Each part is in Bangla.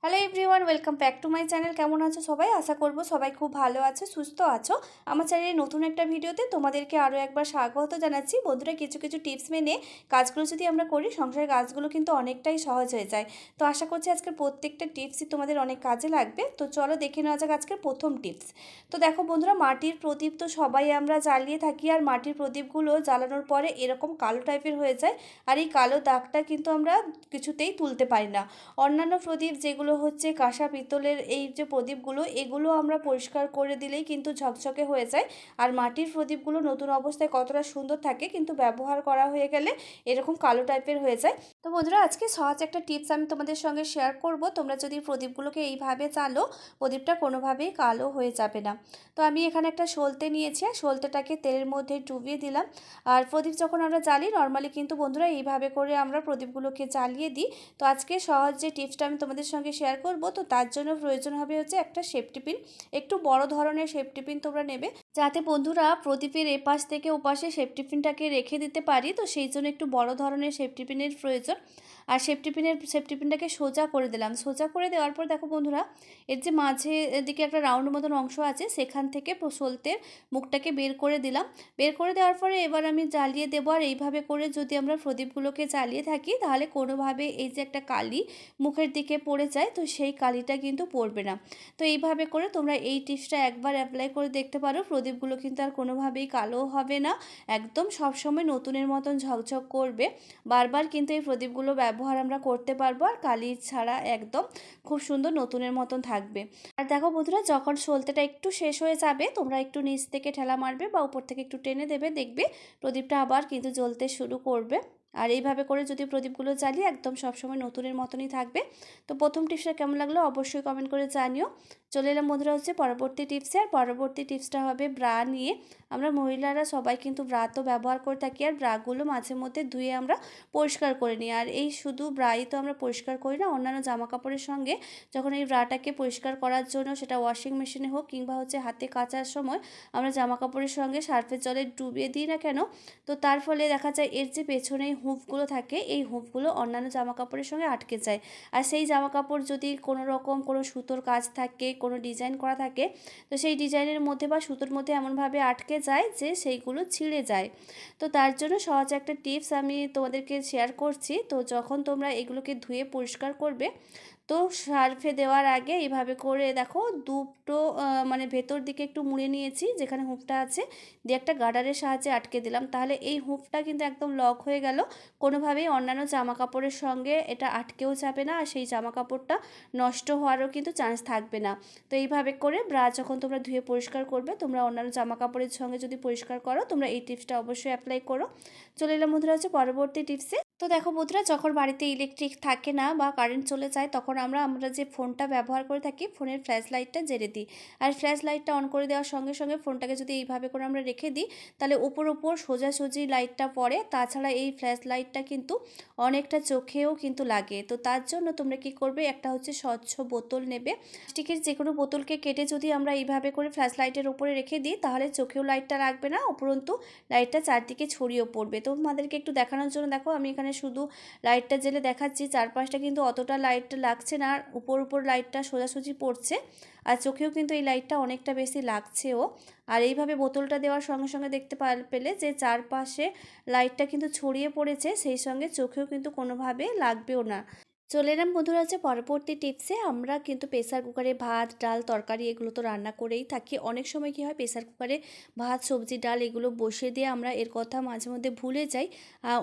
Hello everyone, welcome back to my channel. কেমন আছো সবাই? আশা করব সবাই খুব ভালো আছো, সুস্থ আছো। আমার চ্যানেলে নতুন একটা ভিডিওতে তোমাদেরকে আরও একবার স্বাগত জানাচ্ছি। বন্ধুরা, কিছু কিছু টিপস মেনে কাজগুলো যদি আমরা করি, সংসারের কাজগুলো কিন্তু অনেকটাই সহজ হয়ে যায়। তো আশা করছি আজকের প্রত্যেকটা টিপসই তোমাদের অনেক কাজে লাগবে। তো চলো দেখে নেওয়া যাক আজকের প্রথম টিপস। তো দেখো বন্ধুরা, মাটির প্রদীপ তো সবাই আমরা জ্বালিয়ে থাকি, আর মাটির প্রদীপগুলো জ্বালানোর পরে এরকম কালো টাইপের হয়ে যায়, আর এই কালো দাগটা কিন্তু আমরা কিছুতেই তুলতে পারি না। অন্যান্য প্রদীপ যেগুলো হচ্ছে কাঁসা পিতলের, এই যে প্রদীপগুলো, এগুলো আমরা পরিষ্কার করে দিলেই কিন্তু ঝকঝকে হয়ে যায়। আর মাটির প্রদীপগুলো নতুন অবস্থায় কতটা সুন্দর থাকে, কিন্তু ব্যবহার করা হয়ে গেলে এরকম কালো টাইপের হয়ে যায়। তো বন্ধুরা, আজকে সহজ একটা টিপস আমি তোমাদের সঙ্গে শেয়ার করব। তোমরা যদি প্রদীপগুলোকে এইভাবে চালো, প্রদীপটা কোনোভাবেই কালো হয়ে যাবে না। তো আমি এখানে একটা সলতে নিয়েছি, আর সলতেটাকে তেলের মধ্যে ডুবিয়ে দিলাম। আর প্রদীপ যখন আমরা জ্বালি, নর্মালি কিন্তু বন্ধুরা এইভাবে করে আমরা প্রদীপগুলোকে জ্বালিয়ে দিই। তো আজকে সহজ যে টিপসটা আমি তোমাদের সঙ্গে শেয়ার করব, তো তার জন্য প্রয়োজন হবে হচ্ছে একটা সেফটি পিন। একটু বড় ধরনের সেফটি পিন তোমরা নেবে, যাতে বন্ধুরা প্রদীপের এপাশ থেকে ওপাশে সেফটি পিনটাকে রেখে দিতে পারি। তো সেই জন্য একটু বড় ধরনের সেফটি পিনের প্রয়োজন। আর সেফটি পিনটাকে সোজা করে দিলাম। সোজা করে দেওয়ার পর দেখো বন্ধুরা, এর যে মাঝে দিকে একটা রাউন্ড মতন অংশ আছে, সেখান থেকে সলতের মুখটাকে বের করে দিলাম। বের করে দেওয়ার পরে এবার আমি জ্বালিয়ে দেবো। আর এইভাবে করে যদি আমরা প্রদীপগুলোকে জ্বালিয়ে থাকি, তাহলে কোনোভাবে এই যে একটা কালি মুখের দিকে পড়ে যায়, তো সেই কালিটা কিন্তু পড়বে না। তো এইভাবে করে তোমরা এই টিপসটা একবার অ্যাপ্লাই করে দেখতে পারো। প্রদীপগুলো কিন্তু আর কোনোভাবেই কালো হবে না, একদম সবসময় নতুনের মতন ঝকঝক করবে। বারবার কিন্তু এই প্রদীপগুলো ব্যবহার আমরা করতে পারবো, আর কালি ছাড়া একদম খুব সুন্দর নতুনের মতন থাকবে। আর দেখো বন্ধুরা, যখন সলতেটা একটু শেষ হয়ে যাবে, তোমরা একটু নিচ থেকে ঠেলা মারবে বা উপর থেকে একটু টেনে দেবে, দেখবে প্রদীপটা আবার কিন্তু জ্বলতে শুরু করবে। আর এইভাবে করে যদি প্রদীপগুলো জ্বালিয়ে একদম সবসময় নতুনের মতনই থাকবে। তো প্রথম টিপসটা কেমন লাগলো অবশ্যই কমেন্ট করে জানিও। চলে এলাম বন্ধুরা হচ্ছে পরবর্তী টিপসে। আর পরবর্তী টিপসটা হবে ব্রা নিয়ে। আমরা মহিলারা সবাই কিন্তু ব্রা তো ব্যবহার করে থাকি, আর ব্রাগুলো মাঝে মধ্যে ধুয়ে আমরা পরিষ্কার করে নিই। আর এই শুধু ব্রাই তো আমরা পরিষ্কার করি না, অন্যান্য জামা কাপড়ের সঙ্গে যখন এই ব্রাটাকে পরিষ্কার করার জন্য, সেটা ওয়াশিং মেশিনে হোক কিংবা হচ্ছে হাতে কাচার সময় আমরা জামা কাপড়ের সঙ্গে সার্ফের জলে ডুবিয়ে দিই না কেন, তো তার ফলে দেখা যায় এর যে পেছনে হুঁফগুলো থাকে, এই হুঁফগুলো অন্যান্য জামা কাপড়ের সঙ্গে আটকে যায়। আর সেই জামা কাপড় যদি কোনো রকম কোনো সুতোর কাজ থাকে, কোনো ডিজাইন করা থাকে, তো সেই ডিজাইনের মধ্যে বা সুতোর মধ্যে এমনভাবে আটকে যায় যে সেইগুলো ছিঁড়ে যায়। তো তার জন্য সহজ একটা টিপস আমি তোমাদেরকে শেয়ার করছি। তো যখন তোমরা এগুলোকে ধুয়ে পরিষ্কার করবে, তো সার্ফে দেওয়ার আগে এইভাবে করে দেখো দুটো মানে ভেতর দিকে একটু মুড়ে নিয়েছি, যেখানে হুঁফটা আছে, দিয়ে একটা গার্ডারের সাহায্যে আটকে দিলাম। তাহলে এই হুঁফটা কিন্তু একদম লক হয়ে গেল, কোনোভাবেই অন্যান্য জামা কাপড়ের সঙ্গে এটা আটকেও যাবে না, আর সেই জামা কাপড়টা নষ্ট হওয়ারও কিন্তু চান্স থাকবে না। তো এইভাবে করে ব্রা যখন তোমরা ধুয়ে পরিষ্কার করবে, তোমরা অন্যান্য জামা কাপড়ের সঙ্গে যদি পরিষ্কার করো, তোমরা এই টিপসটা অবশ্যই অ্যাপ্লাই করো। চলে এলাম বন্ধুরা হচ্ছে পরবর্তী টিপসে। তো দেখো বন্ধুরা, যখন বাড়িতে ইলেকট্রিক থাকে না বা কারেন্ট চলে যায়, তখন আমরা যে ফোনটা ব্যবহার করে থাকি, ফোনের ফ্ল্যাশ লাইটটা জ্বেলে দিই। আর ফ্ল্যাশ লাইটটা অন করে দেওয়ার সঙ্গে সঙ্গে ফোনটাকে যদি এইভাবে করে আমরা রেখে দিই, তাহলে ওপর সোজাসুজি লাইটটা পড়ে। তাছাড়া এই ফ্ল্যাশ লাইটটা কিন্তু অনেকটা চোখেও কিন্তু লাগে। তো তার জন্য তোমরা কি করবে, একটা হচ্ছে স্বচ্ছ বোতল নেবে। প্লাস্টিকের যে কোনো বোতলকে কেটে যদি আমরা এইভাবে করে ফ্ল্যাশ লাইটের উপরে রেখে দিই, তাহলে চোখেও লাইটটা লাগবে না, উপরন্তু লাইটটা চারদিকে ছড়িয়েও পড়বে। তো তোমাদেরকে একটু দেখানোর জন্য দেখো, আমি এখানে শুধু লাইটটা জ্বেলে দেখাচ্ছি, চারপাশটা কিন্তু অতটা লাইটটা লাগছে না, আর উপর লাইটটা সোজাসুজি পড়ছে, আর চোখেও কিন্তু এই লাইটটা অনেকটা বেশি লাগছেও। আর এইভাবে বোতলটা দেওয়ার সঙ্গে সঙ্গে দেখতে পেলে যে চারপাশে লাইটটা কিন্তু ছড়িয়ে পড়েছে, সেই সঙ্গে চোখেও কিন্তু কোনোভাবে লাগবেও না। চলে এলাম বন্ধুরা হচ্ছে পরবর্তী টিপসে। আমরা কিন্তু প্রেসার কুকারে ভাত, ডাল, তরকারি এগুলো তো রান্না করেই থাকি। অনেক সময় কী হয়, প্রেসার কুকারে ভাত, সবজি, ডাল এগুলো বসিয়ে দিয়ে আমরা এর কথা মাঝে মধ্যে ভুলে যাই,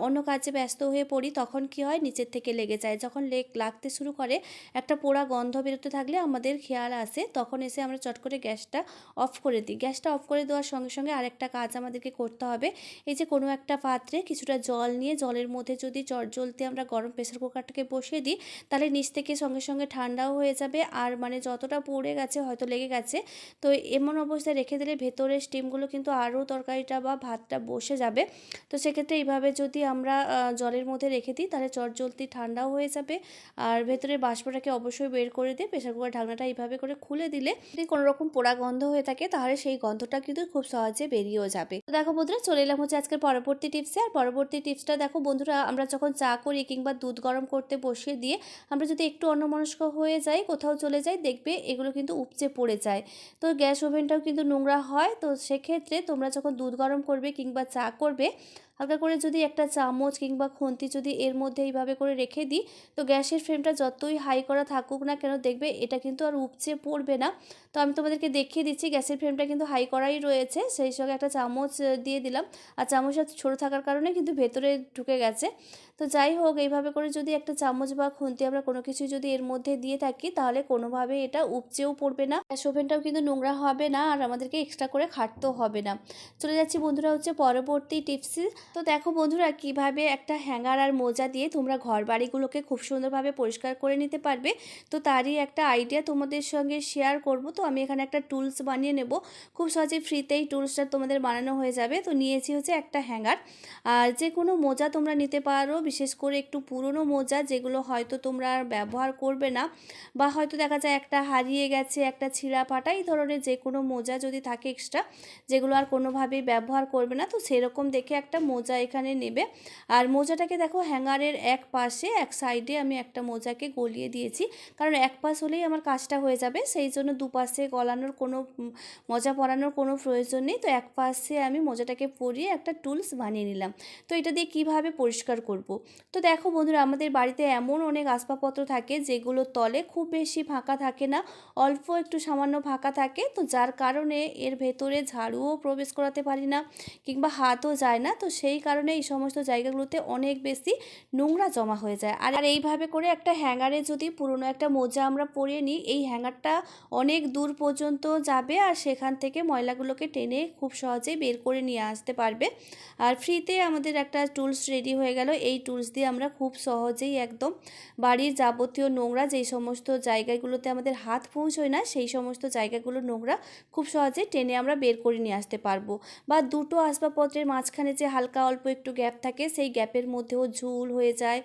অন্য কাজে ব্যস্ত হয়ে পড়ি। তখন কি হয়, নিচের থেকে লেগে যায়। যখন লাগতে শুরু করে, একটা পোড়া গন্ধ বেরোতে থাকলে আমাদের খেয়াল আসে, তখন এসে আমরা চট করে গ্যাসটা অফ করে দিই। গ্যাসটা অফ করে দেওয়ার সঙ্গে সঙ্গে আরেকটা কাজ আমাদেরকে করতে হবে। এই যে কোনো একটা পাত্রে কিছুটা জল নিয়ে, জলের মধ্যে যদি চটজলদি আমরা গরম প্রেসার কুকারটাকে বসিয়ে দিই, তাহলে নিচ থেকে সঙ্গে সঙ্গে ঠান্ডাও হয়ে যাবে। আর মানে যতটা পড়ে গেছে, হয়তো লেগে গেছে, তো এমন অবস্থায় রেখে দিলে ভেতরের স্টিমগুলো কিন্তু আরও তরকারিটা বা ভাতটা বসে যাবে। তো সেক্ষেত্রে এইভাবে যদি আমরা জলের মধ্যে রেখে দিই, তাহলে চটজলদি ঠান্ডাও হয়ে যাবে। আর ভেতরের বাষ্পটাকে অবশ্যই বের করে দিয়ে প্রেসার কুকার ঢাকনাটা এইভাবে করে খুলে দিলে, যদি কোনো রকম পোড়া গন্ধ হয়ে থাকে, তাহলে সেই গন্ধটা কিন্তু খুব সহজে বেরিয়েও যাবে। তো দেখো বন্ধুরা, চলে এলাম হচ্ছে আজকের পরবর্তী টিপসে। আর পরবর্তী টিপসটা দেখো বন্ধুরা, আমরা যখন চা করি কিংবা দুধ গরম করতে বসিয়ে দিই, দিয়ে আমরা যদি একটু অন্যমনস্ক হয়ে যাই, কোথাও চলে যাই, দেখবে এগুলো কিন্তু উপচে পড়ে যায়। তো গ্যাস ওভেনটাও কিন্তু নোংরা হয়। তো সেক্ষেত্রে তোমরা যখন দুধ গরম করবে কিংবা চা করবে, হালকা করে যদি একটা চামচ কিংবা খুন্তি যদি এর মধ্যে এইভাবে করে রেখে দিই, তো গ্যাসের ফ্লেমটা যতই হাই করা থাকুক না কেন, দেখবে এটা কিন্তু আর উপচে পড়বে না। তো আমি তোমাদেরকে দেখিয়ে দিচ্ছি, গ্যাসের ফ্লেমটা কিন্তু হাই করাই রয়েছে। সেই সঙ্গে একটা চামচ দিয়ে দিলাম, আর চামচটা ছোটো থাকার কারণে কিন্তু ভেতরে ঢুকে গেছে। তো যাই হোক, এইভাবে করে যদি একটা চামচ বা খুন্তি আমরা কোনো কিছু যদি এর মধ্যে দিয়ে থাকি, তাহলে কোনোভাবে এটা উপচেও পড়বে না, গ্যাস ওভেনটাও কিন্তু নোংরা হবে না, আর আমাদেরকে এক্সট্রা করে খাটতেও হবে না। চলে যাচ্ছি বন্ধুরা হচ্ছে পরবর্তী টিপসে। তো দেখো বন্ধুরা, কিভাবে একটা হ্যাঙ্গার আর মোজা দিয়ে তোমরা ঘর বাড়িগুলোকে খুব সুন্দরভাবে পরিষ্কার করে নিতে পারবে। তো তারই একটা আইডিয়া তোমাদের সঙ্গে শেয়ার করব। তো আমি এখানে একটা টুলস বানিয়ে নেব, খুব সহজে ফ্রিতেই টুলসটা তোমাদের বানানো হয়ে যাবে। তো নিয়েছি হচ্ছে একটা হ্যাঙ্গার, আর যে কোনো মোজা তোমরা নিতে পারো, বিশেষ করে একটু পুরনো মোজা যেগুলো হয়তো তোমরা আর ব্যবহার করবে না, বা হয়তো দেখা যায় একটা হারিয়ে গেছে, একটা ছিঁড়া ফাটা, এই ধরনের যে কোনো মোজা যদি থাকে এক্সট্রা, যেগুলো আর কোনোভাবেই ব্যবহার করবে না, তো সেরকম দেখে একটা মোজা এখানে নেবে। আর মোজাটাকে দেখো হ্যাঙ্গারের এক পাশে, এক সাইডে আমি একটা মোজাকে গলিয়ে দিয়েছি, কারণ এক পাশ হলেই আমার কাজটা হয়ে যাবে, সেই জন্য দুপাশে গলানোর কোনো মোজা পরানোর কোনো প্রয়োজন নেই। তো এক পাশে আমি মোজাটাকে পরিয়ে একটা টুলস বানিয়ে নিলাম। তো এটা দিয়ে কিভাবে পরিষ্কার করব। তো দেখো বন্ধুরা, আমাদের বাড়িতে এমন অনেক আসবাবপত্র থাকে যেগুলো তলে খুব বেশি ফাঁকা থাকে না, অল্প একটু সামান্য ফাঁকা থাকে। তো যার কারণে এর ভেতরে ঝাড়ুও প্রবেশ করাতে পারি না, কিংবা হাতও যায় না। তো সেই কারণে এই সমস্ত জায়গাগুলোতে অনেক বেশি নোংরা জমা হয়ে যায়। আর এইভাবে করে একটা হ্যাঙ্গারে যদি পুরনো একটা মোজা আমরা পরিয়ে নিই, এই হ্যাঙ্গারটা অনেক দূর পর্যন্ত যাবে, আর সেখান থেকে ময়লাগুলোকে টেনে খুব সহজেই বের করে নিয়ে আসতে পারবে। আর ফ্রিতে আমাদের একটা টুলস রেডি হয়ে গেল। এই টুলস দিয়ে আমরা খুব সহজেই একদম বাড়ির যাবতীয় নোংরা, যেই সমস্ত জায়গাগুলোতে আমাদের হাত পৌঁছয় না, সেই সমস্ত জায়গাগুলো নোংরা খুব সহজে টেনে আমরা বের করে নিয়ে আসতে পারবো। বা দুটো আসবাবপত্রের মাঝখানে যে হালকা অল্প একটু গ্যাপ থাকে, সেই গ্যাপের মধ্যেও ঝুল হয়ে যায়,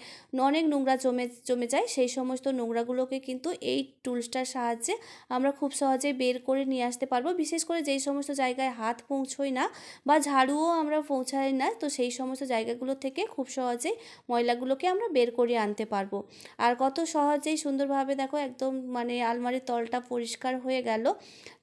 অনেক নোংরা জমে জমে যায়, সেই সমস্ত নোংরাগুলোকে কিন্তু এই টুলসটার সাহায্যে আমরা খুব সহজে বের করে নিয়ে আসতে পারবো। বিশেষ করে যেই সমস্ত জায়গায় হাত পৌঁছয় না বা ঝাড়ুও আমরা পৌঁছাই না, তো সেই সমস্ত জায়গাগুলো থেকে খুব সহজেই ময়লাগুলোকে আমরা বের করে আনতে পারবো। আর কত সহজেই সুন্দরভাবে দেখো একদম মানে আলমারির তলটা পরিষ্কার হয়ে গেল।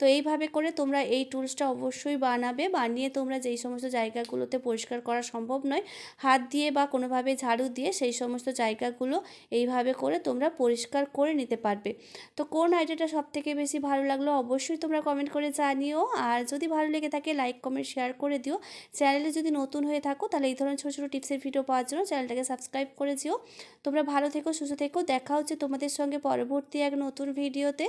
তো এইভাবে করে তোমরা এই টুলসটা অবশ্যই বানাবে, বানিয়ে তোমরা যেই সমস্ত জায়গাগুলোতে পরিষ্কার করা সম্ভব নয় হাত দিয়ে বা কোনোভাবে ঝাড়ু দিয়ে, সেই সমস্ত জায়গাগুলো এইভাবে করে তোমরা পরিষ্কার করে নিতে পারবে। তো কোন আইডিয়াটা সবথেকে বেশি ভালো লাগলো অবশ্যই তোমরা কমেন্ট করে জানিও। আর যদি ভালো লেগে থাকে লাইক কমেন্ট শেয়ার করে দিও। চ্যানেলে যদি নতুন হয়ে থাকো, তাহলে এই ধরনের ছোটো ছোটো টিপসের ভিডিও পাওয়ার জন্য চ্যানেলটাকে সাবস্ক্রাইব করে দিও। তোমরা ভালো থেকো, সুস্থ থেকো, দেখা হচ্ছে তোমাদের সঙ্গে পরবর্তী এক নতুন ভিডিওতে।